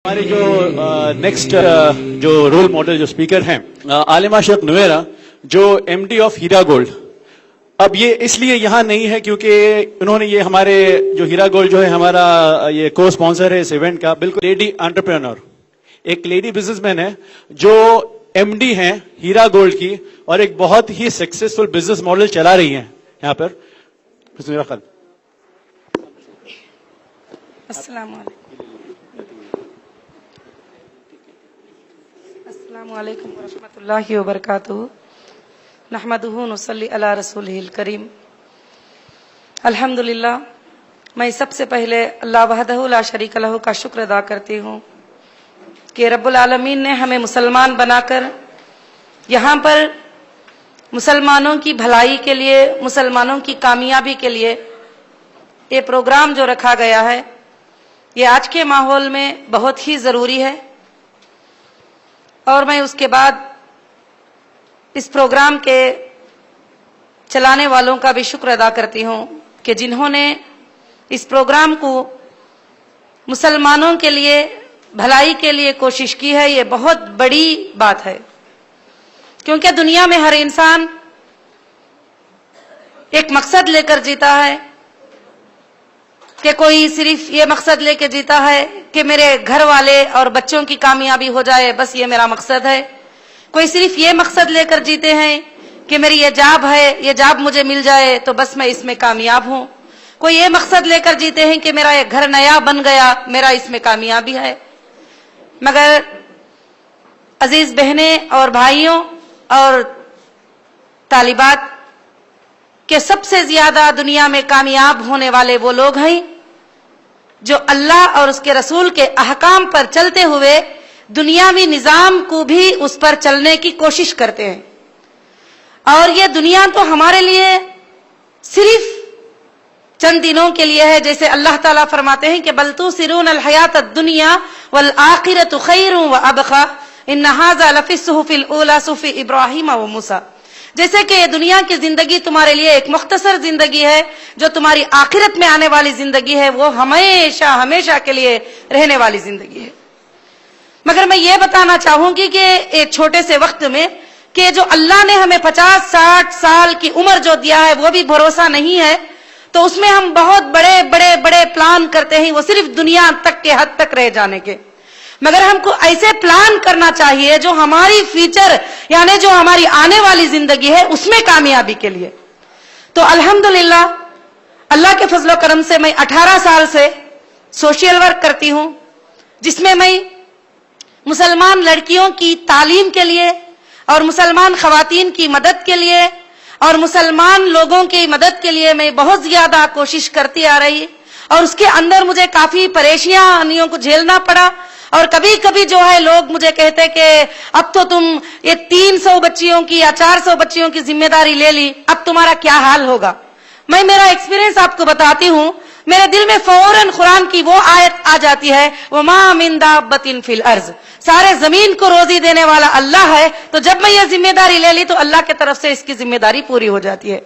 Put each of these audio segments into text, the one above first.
हमारे जो नेक्स्ट जो रोल मॉडल जो स्पीकर हैं आलिमा शेख नुवेरा जो एमडी ऑफ हीरा गोल्ड, अब ये इसलिए यहाँ नहीं है क्योंकि उन्होंने ये हमारे जो हीरा गोल्ड जो है हमारा ये को स्पॉन्सर है इस इवेंट का, बिल्कुल लेडी एंटरप्रेन्योर, एक लेडी बिजनेसमैन है जो एमडी हैं हीरा गोल्ड की और एक बहुत ही सक्सेसफुल बिजनेस मॉडल चला रही हैं यहाँ पर। अस्सलामु अलैकुम व रहमतुल्लाहि व बरकातुहू। नहमदुहू नुसल्ली अला रसूलिहिल करीम। अल्हम्दुलिल्लाह, मैं सबसे पहले अल्लाह वहदहू ला शरीक लहू का शुक्र अदा करती हूँ कि रब्बुल आलमीन ने हमें मुसलमान बनाकर यहाँ पर मुसलमानों की भलाई के लिए, मुसलमानों की कामयाबी के लिए ये प्रोग्राम जो रखा गया है, ये आज के माहौल में बहुत ही ज़रूरी है। और मैं उसके बाद इस प्रोग्राम के चलाने वालों का भी शुक्र अदा करती हूँ कि जिन्होंने इस प्रोग्राम को मुसलमानों के लिए, भलाई के लिए कोशिश की है। ये बहुत बड़ी बात है क्योंकि दुनिया में हर इंसान एक मकसद लेकर जीता है कि कोई सिर्फ ये मकसद लेके जीता है कि मेरे घर वाले और बच्चों की कामयाबी हो जाए, बस ये मेरा मकसद है। कोई सिर्फ ये मकसद लेकर जीते हैं कि मेरी ये जॉब है, ये जॉब मुझे मिल जाए तो बस मैं इसमें कामयाब हूं। कोई ये मकसद लेकर जीते हैं कि मेरा ये घर नया बन गया, मेरा इसमें कामयाबी है। मगर अजीज बहनें और भाइयों और तालिबात के सबसे ज्यादा दुनिया में कामयाब होने वाले वो लोग हैं जो अल्लाह और उसके रसूल के अहकाम पर चलते हुए दुनियावी निजाम को भी उस पर चलने की कोशिश करते हैं। और ये दुनिया तो हमारे लिए सिर्फ चंद दिनों के लिए है, जैसे अल्लाह ताला फरमाते हैं कि बल तुसिरून अल हयात दुनिया वल आखिरतु खैरुन व अबका इन्न हाज़ा लफी सुहुफिल ऊला सुफी इब्राहीम व मूसा। जैसे कि दुनिया की जिंदगी तुम्हारे लिए एक मुख्तसर जिंदगी है, जो तुम्हारी आखिरत में आने वाली जिंदगी है वो हमेशा हमेशा के लिए रहने वाली जिंदगी है। मगर मैं ये बताना चाहूंगी कि एक छोटे से वक्त में कि जो अल्लाह ने हमें 50-60 साल की उम्र जो दिया है वो भी भरोसा नहीं है, तो उसमें हम बहुत बड़े बड़े बड़े प्लान करते हैं, वो सिर्फ दुनिया तक के हद तक रह जाने के। मगर हमको ऐसे प्लान करना चाहिए जो हमारी फ्यूचर यानी जो हमारी आने वाली जिंदगी है उसमें कामयाबी के लिए। तो अल्हम्दुलिल्लाह, अल्लाह के फजलो करम से मैं 18 साल से सोशल वर्क करती हूं, जिसमें मैं मुसलमान लड़कियों की तालीम के लिए और मुसलमान खवातीन की मदद के लिए और मुसलमान लोगों की मदद के लिए मैं बहुत ज्यादा कोशिश करती आ रही। और उसके अंदर मुझे काफी परेशानियों को झेलना पड़ा। और कभी कभी जो है लोग मुझे कहते कि अब तो तुम ये 300 बच्चियों की या 400 बच्चियों की जिम्मेदारी ले ली, अब तुम्हारा क्या हाल होगा। मैं मेरा एक्सपीरियंस आपको बताती हूँ। मेरे दिल में फौरन कुरान की वो आयत आ जाती है, वमा मिन दाब्बतिन फिल अर्ज, सारे जमीन को रोजी देने वाला अल्लाह है। तो जब मैं ये जिम्मेदारी ले ली तो अल्लाह की तरफ से इसकी जिम्मेदारी पूरी हो जाती है।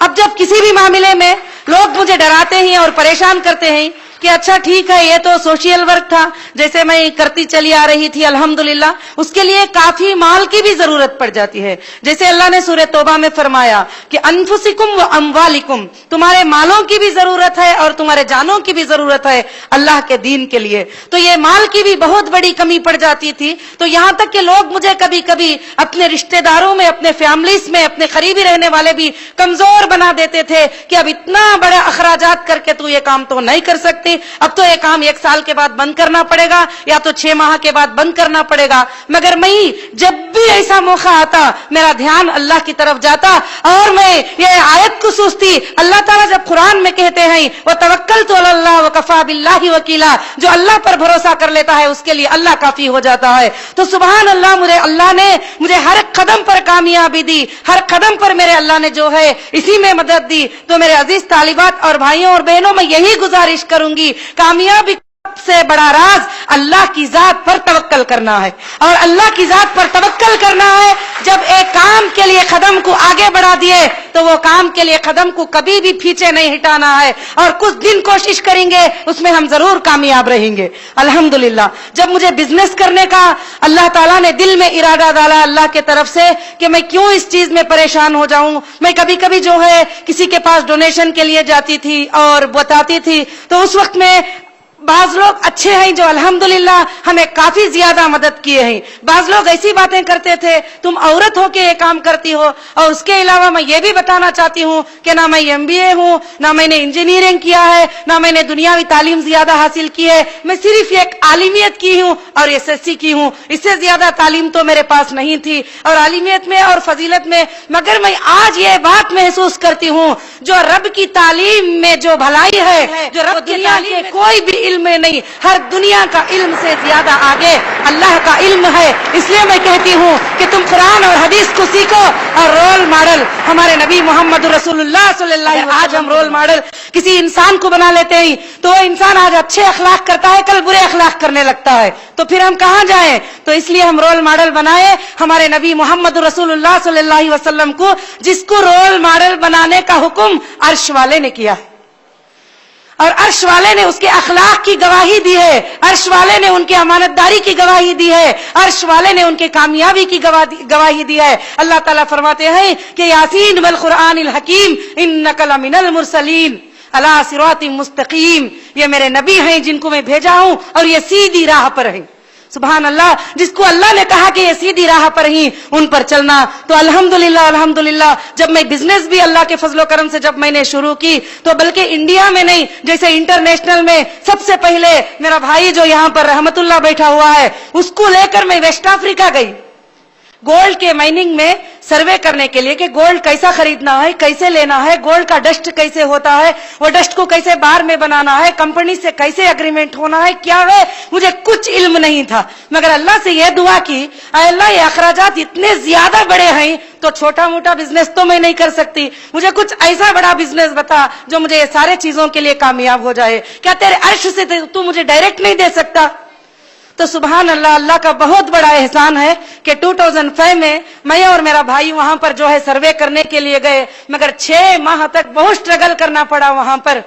अब जब किसी भी मामले में लोग मुझे डराते हैं और परेशान करते हैं कि अच्छा ठीक है ये तो सोशल वर्क था, जैसे मैं करती चली आ रही थी अल्हम्दुलिल्लाह, उसके लिए काफी माल की भी जरूरत पड़ जाती है। जैसे अल्लाह ने सूरह तौबा में फरमाया कि अनफुसिकुम व अमवालिकुम, तुम्हारे मालों की भी जरूरत है और तुम्हारे जानों की भी जरूरत है अल्लाह के दीन के लिए। तो ये माल की भी बहुत बड़ी कमी पड़ जाती थी। तो यहाँ तक कि लोग मुझे कभी कभी अपने रिश्तेदारों में, अपने फैमिलीज में, अपने करीबी रहने वाले भी कमजोर बना देते थे कि अब इतना बड़ा अखराजात करके तू ये काम तो नहीं कर सकती, अब तो ये काम 1 साल के बाद बंद करना पड़ेगा या तो 6 माह के बाद बंद करना पड़ेगा। मगर मैं जब भी ऐसा मौका आता मेरा ध्यान अल्लाह की तरफ जाता और मैं ये आयत को सोचती। अल्लाह ताला जब कुरान में कहते हैं वो तवक्कलतु अलल्लाह व कफा बिल्लाहि वकीला, जो अल्लाह पर भरोसा कर लेता है उसके लिए अल्लाह काफी हो जाता है। तो सुभान अल्लाह, अल्लाह ने मुझे हर कदम पर कामयाबी दी, हर कदम पर मेरे अल्लाह ने जो है इसी में मदद दी। तो मेरे अजीज तालिबात और भाइयों और बहनों, मैं यही गुजारिश करूंगी, कामयाबी से बड़ा राज اللہ کی ذات پر توکل کرنا ہے، اور اللہ کی ذات پر توکل کرنا ہے۔ جب ایک کام کے لیے قدم کو آگے بڑھا دیے تو وہ کام کے لیے قدم کو کبھی بھی پیچھے نہیں ہٹانا ہے، اور کچھ دن کوشش کریں گے اس میں ہم ضرور کامیاب رہیں گے۔ الحمدللہ جب مجھے بزنس کرنے کا اللہ تعالیٰ نے دل میں ارادہ ڈالا اللہ کے طرف سے کہ میں کیوں اس چیز میں پریشان ہو جاؤں، میں کبھی کبھی جو ہے کسی کے پاس ڈونیشن کے لیے جاتی تھی اور بتاتی تھی، تو اس وقت میں بعض لوگ اچھے ہیں جو الحمدللہ ہمیں کافی زیادہ مدد کیے ہیں، بعض لوگ ایسی باتیں کرتے تھے تم عورت ہو کے یہ کام کرتی ہو، اور اس کے علاوہ میں یہ بھی بتانا چاہتی ہوں کہ نہ میں MBA ہوں، نہ میں نے انجینئرنگ کیا ہے، نہ میں نے دنیاوی تعلیم زیادہ حاصل کی ہے، میں صرف ایک عالمیت کی ہوں اور SSC کی ہوں، اس سے زیادہ تعلیم تو میرے پاس نہیں تھی اور عالمیت میں اور فضیلت میں، مگر میں آج یہ بات محسوس کرتی ہوں جو رب کی تعلیم میں جو بھلائی ہے، جو رب دنیا کے کوئی بھی علم میں نہیں، ہر دنیا کا علم سے زیادہ آگے اللہ کا علم ہے۔ اس لیے میں کہتی ہوں کہ تم قرآن اور حدیث کو سیکھو اور رول ماڈل ہمارے نبی محمد رسول اللہ صلی اللہ علیہ وسلم۔ آج ہم رول ماڈل کسی انسان کو بنا لیتے ہیں تو وہ انسان آج اچھے اخلاق کرتا ہے، کل برے اخلاق کرنے لگتا ہے، تو پھر ہم کہاں جائیں؟ تو اس لیے ہم رول ماڈل بنائے ہمارے نبی محمد رسول اللہ صلی اللہ علیہ وسلم کو، جس کو رول ماڈل بنانے کا حکم عرش والے نے کیا ہے، اور عرش والے نے اس کے اخلاق کی گواہی دی ہے، عرش والے نے ان کی امانت داری کی گواہی دی ہے، عرش والے نے ان کے کامیابی کی گواہی دی ہے۔ اللہ تعالیٰ فرماتے ہیں کہ یاسین والقرآن الحکیم انک لمن المرسلین علی صراط مستقیم، یہ میرے نبی ہیں جن کو میں بھیجا ہوں اور یہ سیدھی راہ پر ہیں۔ سبحان اللہ، جس کو اللہ نے کہا کہ یہ سیدھی راہ پر ہی ان پر چلنا۔ تو الحمدللہ الحمدللہ جب میں بزنس بھی اللہ کے فضل و کرم سے جب میں نے شروع کی تو بلکہ انڈیا میں نہیں، جیسے انٹرنیشنل میں سب سے پہلے میرا بھائی جو یہاں پر رحمت اللہ بیٹھا ہوا ہے اس کو لے کر میں ویسٹ افریقہ گئی، گولڈ کے مائننگ میں سروے کرنے کے لیے کہ گولڈ کیسا خریدنا ہے، کیسے لینا ہے، گولڈ کا ڈسٹ کیسے ہوتا ہے، وہ ڈسٹ کو کیسے بار میں بنانا ہے، کمپنی سے کیسے اگریمنٹ ہونا ہے، کیا ہے، مجھے کچھ علم نہیں تھا، مگر اللہ سے یہ دعا کی اے اللہ یہ اخراجات اتنے زیادہ بڑے ہیں تو چھوٹا موٹا بزنس تو میں نہیں کر سکتی، مجھے کچھ ایسا بڑا بزنس بتا جو مجھے یہ سارے چیزوں کے لیے کامیاب ہو جائے، کیا تیرے عرش سے تو مجھے ڈائریکٹ نہیں دے سکتا؟ تو سبحان اللہ، اللہ کا بہت بڑا احسان ہے کہ 2005 میں اور میرا بھائی وہاں پر جو ہے سروے کرنے کے لیے گئے، مگر 6 ماہ تک بہت سٹرگل کرنا پڑا وہاں پر،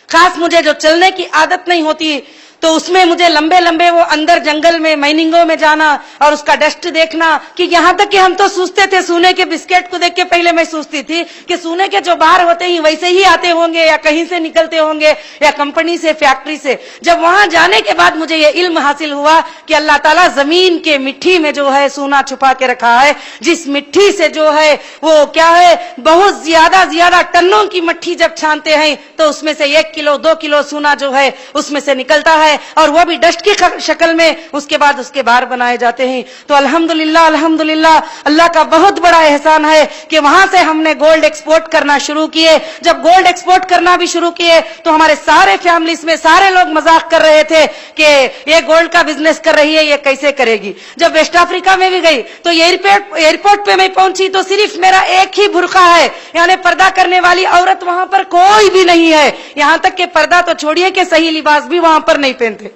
خاص مجھے جو چلنے کی عادت نہیں ہوتی تو اس میں مجھے لمبے لمبے وہ اندر جنگل میں مائننگوں میں جانا اور اس کا ڈسٹ دیکھنا، کہ یہاں تک کہ ہم تو سوچتے تھے سونے کے بسکٹ کو دیکھ کے پہلے میں سوچتی تھی کہ سونے کے جو بار ہوتے ہیں ویسے ہی آتے ہوں گے یا کہیں سے نکلتے ہوں گے یا کمپنی سے فیکٹری سے۔ جب وہاں جانے کے بعد مجھے یہ علم حاصل ہوا کہ اللہ تعالیٰ زمین کے مٹی میں جو ہے سونا چھپا کے رکھا ہے، جس مٹی سے جو ہے وہ کیا ہے بہت زیادہ ٹنوں کی مٹی جب چھانتے ہیں تو اس میں سے 1 کلو 2 کلو سونا جو ہے اس میں سے نکلتا ہے، اور وہ بھی ڈسٹ کی شکل میں، اس کے بعد اس کے بار بنائے جاتے ہیں۔ تو الحمدللہ الحمدللہ اللہ کا بہت بڑا احسان ہے کہ وہاں سے ہم نے گولڈ ایکسپورٹ کرنا شروع کیے۔ جب گولڈ ایکسپورٹ کرنا بھی شروع کیے تو ہمارے سارے فیملیز میں سارے لوگ مذاق کر رہے تھے کہ یہ گولڈ کا بزنس کر رہی ہے، یہ کیسے کرے گی۔ جب ویسٹ افریقہ میں بھی گئی تو ایئرپورٹ پہ میں پہنچی تو صرف میرا ایک ہی برقع ہے، یعنی پردہ کرنے والی عورت وہاں پر کوئی بھی نہیں ہے، یہاں تک کہ پردہ تو چھوڑیے کہ صحیح لباس بھی وہاں پر نہیں پہنتے۔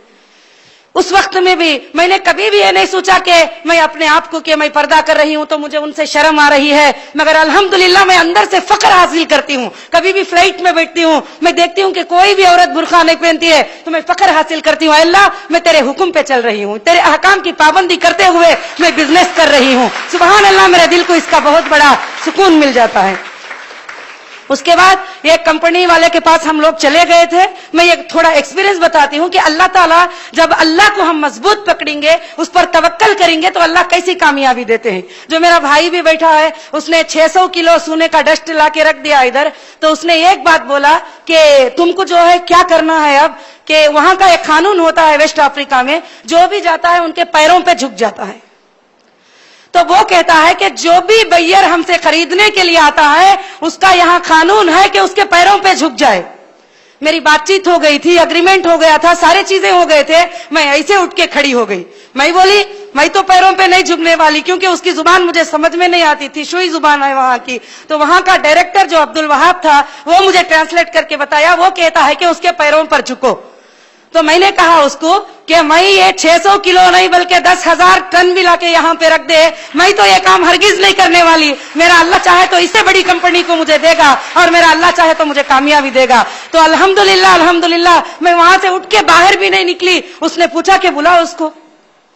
اس وقت میں بھی میں نے کبھی بھی یہ نہیں سوچا کہ میں اپنے آپ کو کہ میں پردہ کر رہی ہوں تو مجھے ان سے شرم آ رہی ہے، مگر الحمدللہ میں اندر سے فخر حاصل کرتی ہوں۔ کبھی بھی فلائٹ میں بیٹھتی ہوں میں دیکھتی ہوں کہ کوئی بھی عورت برقع نہیں پہنتی ہے تو میں فخر حاصل کرتی ہوں، اے اللہ میں تیرے حکم پہ چل رہی ہوں، تیرے احکام کی پابندی کرتے ہوئے میں بزنس کر رہی ہوں۔ سبحان اللہ، میرے دل کو اس کا بہت بڑا سکون مل جاتا ہے۔ اس کے بعد ایک کمپنی والے کے پاس ہم لوگ چلے گئے تھے۔ میں یہ تھوڑا ایکسپیرینس بتاتی ہوں کہ اللہ تعالیٰ جب اللہ کو ہم مضبوط پکڑیں گے، اس پر توکل کریں گے تو اللہ کیسی کامیابی دیتے ہیں۔ جو میرا بھائی بھی بیٹھا ہے اس نے 600 کلو سونے کا ڈسٹ لا کے رکھ دیا ادھر، تو اس نے ایک بات بولا کہ تم کو جو ہے کیا کرنا ہے اب، کہ وہاں کا ایک قانون ہوتا ہے ویسٹ افریقہ میں، جو بھی جاتا ہے ان کے پیروں پہ جھک جاتا ہے۔ تو وہ کہتا ہے کہ جو بھی بائر ہم سے خریدنے کے لیے آتا ہے اس کا یہاں قانون ہے کہ اس کے پیروں پہ جھک جائے۔ میری بات چیت ہو گئی تھی، اگریمنٹ ہو گیا تھا، سارے چیزیں ہو گئے تھے، میں ایسے اٹھ کے کھڑی ہو گئی۔ میں بولی میں تو پیروں پہ نہیں جھکنے والی، کیونکہ اس کی زبان مجھے سمجھ میں نہیں آتی تھی، شوئی زبان ہے وہاں کی۔ تو وہاں کا ڈائریکٹر جو عبد الوہاب تھا وہ مجھے ٹرانسلیٹ کر کے بتایا، وہ کہتا ہے کہ اس کے پیروں پر جھکو۔ तो मैंने कहा उसको कि मैं ये 600 किलो नहीं बल्कि 10,000 टन भी लाके यहाँ पे रख दे, मैं तो ये काम हरगिज नहीं करने वाली। मेरा अल्लाह चाहे तो इससे बड़ी कंपनी को मुझे देगा और मेरा अल्लाह चाहे तो मुझे कामयाबी देगा। तो अल्हम्दुलिल्लाह अल्हम्दुलिल्लाह मैं वहां से उठ के बाहर भी नहीं निकली। उसने पूछा कि बुला उसको,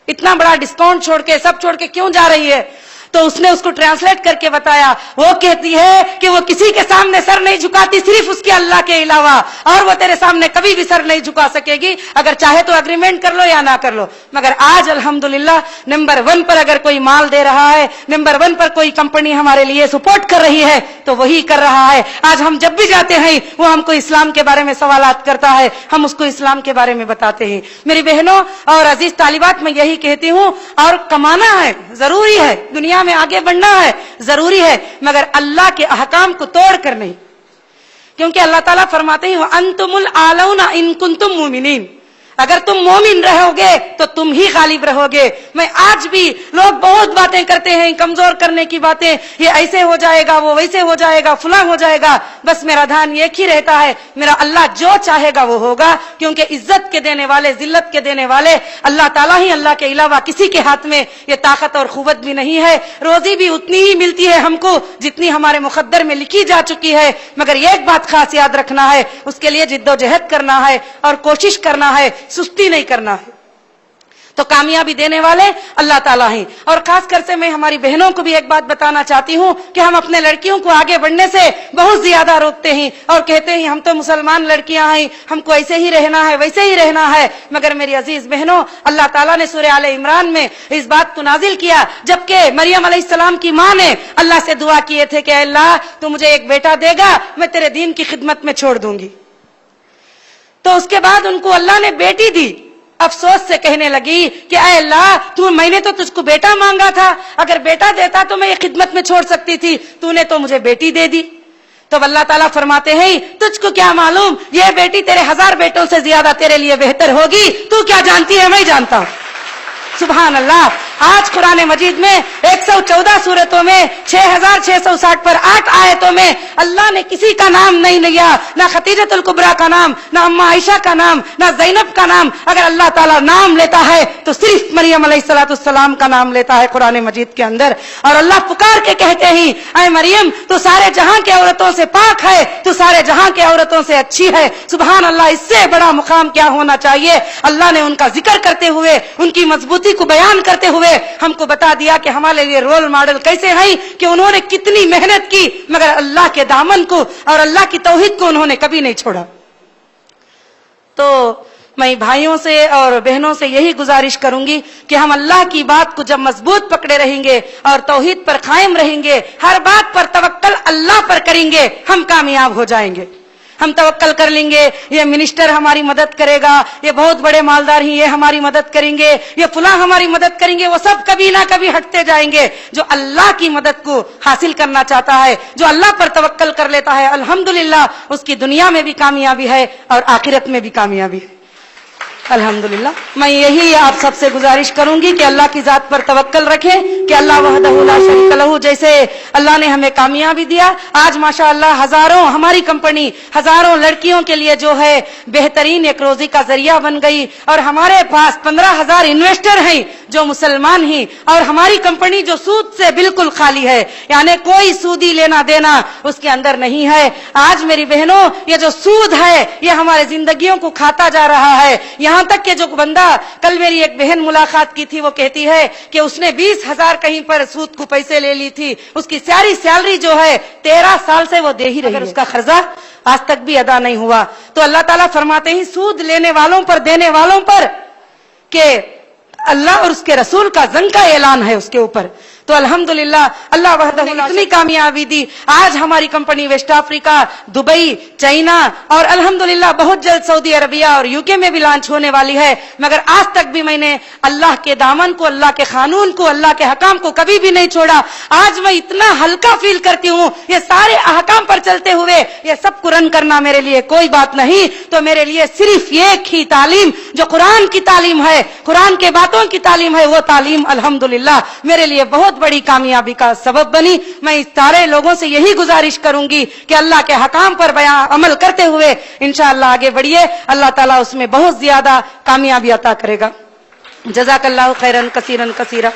इतना बड़ा डिस्काउंट छोड़ के सब छोड़ के क्यों जा रही है? तो उसने उसको ट्रांसलेट करके बताया। वो कहती है कि वो किसी के सामने सर नहीं झुकाती, सिर्फ उसके अल्लाह के अलावा, और वो तेरे सामने कभी भी सर नहीं झुका सकेगी। अगर चाहे तो एग्रीमेंट कर लो या ना कर लो, मगर आज अल्हम्दुलिल्लाह नंबर 1 पर अगर कोई माल दे रहा है, नंबर 1 पर कोई कंपनी हमारे लिए सपोर्ट कर रही है तो वही कर रहा है। आज हम जब भी जाते हैं वो हमको इस्लाम के बारे में सवालात करता है, हम उसको इस्लाम के बारे में बताते हैं। मेरी बहनों और अजीज तालिबात, मैं यही कहती हूँ, और कमाना है जरूरी है, दुनिया में आगे बढ़ना है जरूरी है, मगर अल्लाह के अहकाम को तोड़ कर नहीं। क्योंकि अल्लाह ताला फरमाते हैं अंतुमुल आलौना इन कुंतुम मुमिनीन, अगर तुम मोमिन रहोगे तो तुम ही गालिब रहोगे। मैं आज भी, लोग बहुत बातें करते हैं कमजोर करने की बातें, ये ऐसे हो जाएगा, वो वैसे हो जाएगा, फुला हो जाएगा, बस मेरा ध्यान एक ही रहता है, मेरा अल्लाह जो चाहेगा वो होगा। क्योंकि इज्जत के देने वाले, जिल्लत के देने वाले अल्लाह ताला ही, अल्लाह के अलावा किसी के हाथ में ये ताकत और खुवत भी नहीं है। रोजी भी उतनी ही मिलती है हमको जितनी हमारे मुकद्दर में लिखी जा चुकी है, मगर एक बात खास याद रखना है, उसके लिए जिद्दोजहद करना है और कोशिश करना है, सुस्ती नहीं करना है। तो कामयाबी देने वाले अल्लाह ताला हैं। और खासकर से मैं हमारी बहनों को भी एक बात बताना चाहती हूँ कि हम अपने लड़कियों को आगे बढ़ने से बहुत ज्यादा रोकते हैं और कहते हैं हम तो मुसलमान लड़कियां हैं, हमको ऐसे ही रहना है, वैसे ही रहना है। मगर मेरी अजीज बहनों, अल्लाह ताला ने सूरह आले इमरान में इस बात को नाजिल किया जबकि मरियम अलैहिस्सलाम की माँ ने अल्लाह से दुआ किए थे कि अल्लाह तू मुझे एक बेटा देगा, मैं तेरे दीन की खिदमत में छोड़ दूंगी। तो उसके बाद उनको अल्लाह ने बेटी दी। अफसोस से कहने लगी कि ऐ अल्लाह, तू, मैंने तो तुझको बेटा मांगा था, अगर बेटा देता तो मैं ये खिदमत में छोड़ सकती थी, तूने तो मुझे बेटी दे दी। तो अल्लाह ताला फरमाते हैं तुझको क्या मालूम, ये बेटी तेरे 1000 बेटों से ज्यादा तेरे लिए बेहतर होगी, तू क्या जानती है, मैं जानता हूं। सुभान अल्लाह। आज कुरान मजीद में 114 सूरतों में 6660 पर 8 आयतों में अल्लाह ने किसी का नाम नहीं लिया, ना खतीजतुल कुबरा का नाम, ना अम्मा आयशा का नाम, ना ज़ैनब का नाम। अगर अल्लाह ताला नाम लेता है तो सिर्फ मरियम अलैहिस्सलाम का नाम लेता है कुरान मजीद के अंदर। और अल्लाह पुकार के कहते हैं ऐ मरियम, तू सारे जहां के औरतों से पाक है, तू सारे जहां के औरतों से अच्छी है। सुभान अल्लाह, इससे बड़ा मुकाम क्या होना चाहिए। अल्लाह ने उनका जिक्र करते हुए, उनकी मजबूती को बयान करते हुए हमको बता दिया कि हमारे लिए रोल मॉडल कैसे हैं, कि उन्होंने कितनी मेहनत की मगर अल्लाह के दामन को और अल्लाह की तौहीद को उन्होंने कभी नहीं छोड़ा। तो मैं भाइयों से और बहनों से यही गुजारिश करूंगी कि हम अल्लाह की बात को जब मजबूत पकड़े रहेंगे और तौहीद पर कायम रहेंगे, हर बात पर तवक्कल अल्लाह पर करेंगे, हम कामयाब हो जाएंगे। हम तवक्कल कर लेंगे, ये मिनिस्टर हमारी मदद करेगा, ये बहुत बड़े मालदार ही ये हमारी मदद करेंगे, ये फुला हमारी मदद करेंगे, वो सब कभी ना कभी हटते जाएंगे। जो अल्लाह की मदद को हासिल करना चाहता है, जो अल्लाह पर तवक्कल कर लेता है, अल्हम्दुलिल्लाह उसकी दुनिया में भी कामयाबी है और आखिरत में भी कामयाबी है। अल्हम्दुलिल्लाह। मैं यही आप सबसे गुजारिश करूंगी कि अल्लाह की जात पर तवक्कल रखें कि अल्लाह वहदहु ला शरीक लहू, जैसे अल्लाह ने हमें कामयाबी दिया, आज माशाअल्लाह हजारों, हमारी कंपनी हजारों लड़कियों के लिए जो है बेहतरीन एक रोजी का जरिया बन गई। और हमारे पास 15,000 इन्वेस्टर हैं जो मुसलमान ही, और हमारी कंपनी जो सूद से बिल्कुल खाली है, यानी कोई सूदी लेना देना उसके अंदर नहीं है। आज मेरी बहनों, ये जो सूद है ये हमारे जिंदगियों को खाता जा रहा है। यहां तक कि जो बंदा, कल मेरी एक बहन मुलाकात की थी, वो कहती है कि उसने 20,000 कहीं पर सूद को पैसे ले ली थी, उसकी सारी सैलरी जो है 13 साल से वो दे ही रही है, उसका खर्चा आज तक भी अदा नहीं हुआ। तो अल्लाह ताला फरमाते हैं सूद लेने वालों पर, देने वालों पर कि अल्लाह और उसके रसूल का जंग का ऐलान है उसके ऊपर। तो अल्हम्दुलिल्लाह अल्लाह वहदहु ने इतनी कामयाबी दी। आज हमारी company West Africa, Dubai, China और अल्हम्दुलिल्लाह बहुत जल्द सऊदी अरबिया और यूके में भी लॉन्च होने वाली है। मगर आज तक भी मैंने अल्लाह के दामन को, अल्लाह के कानून को, अल्लाह के हकाम को कभी भी नहीं छोड़ा। आज मैं इतना हल्का फील करती हूँ, ये सारे अहकाम पर चलते हुए ये सब को रन करना मेरे लिए कोई बात नहीं। तो मेरे लिए सिर्फ एक ही तालीम, जो कुरान की तालीम है, कुरान के बातों की तालीम है, वो तालीम अल्हम्दुलिल्लाह मेरे लिए बहुत بڑی کامیابی کا سبب بنی. میں سارے لوگوں سے یہی گزارش کروں گی کہ اللہ کے حکام پر عمل کرتے ہوئے انشاءاللہ آگے بڑھیے, اللہ تعالیٰ اس میں بہت زیادہ کامیابی عطا کرے گا. جزاک اللہ خیرن کثیرن کثیرا.